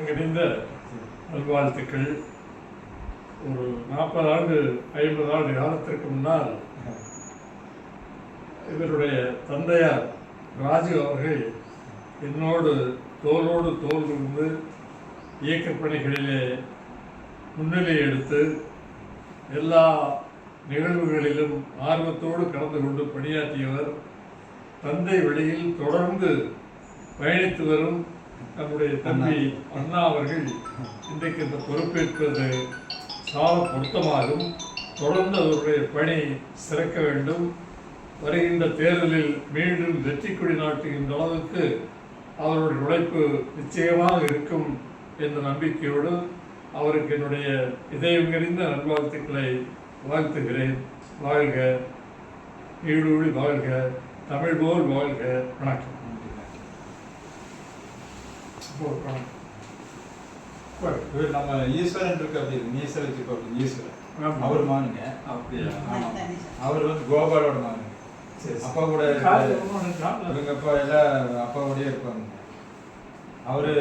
இதயம் கிடைந்த நல்வாழ்த்துக்கள். ஒரு 40 ஆண்டு 50 ஆண்டு காலத்திற்கு முன்னால் இவருடைய தந்தையார் ராஜு அவர்கள் என்னோடு தோளோடு தோல் இருந்து இயக்கப் பணிகளிலே முன்னிலை எடுத்து எல்லா நிகழ்வுகளிலும் ஆர்வத்தோடு கலந்து கொண்டு பணியாற்றியவர். தந்தை வழியில் தொடர்ந்து பயணித்து வரும் நம்முடைய தம்பி அண்ணா அவர்கள் இன்றைக்கு இந்த பொறுப்பேற்பது சால பொருத்தமாகும். தொடர்ந்து அவருடைய பணி சிறக்க வேண்டும். வருகின்ற தேர்தலில் மீண்டும் வெற்றி கொடி நாட்டுகின்ற அளவுக்கு அவருடைய உழைப்பு நிச்சயமாக இருக்கும் என்ற நம்பிக்கையோடு அவருக்கு என்னுடைய இதயம் நிறைந்த நல்வாழ்த்துக்களை வாழ்த்துகிறேன். வாழ்க, ஈடூழி வாழ்க, தமிழ் போல் வாழ்க. வணக்கம். நம்ம ஈஸ்வரன் இருக்கு, அப்படி ஈஸ்வரன் இருக்கு, அப்படி ஈஸ்வரன் அவர் மானுங்க. அப்படியா? அவர் வந்து கோபாலோட மானுங்க. அப்பா கூட இவங்க அப்பா எல்லாம் அப்பாவோடய இருப்பாங்க. அவரு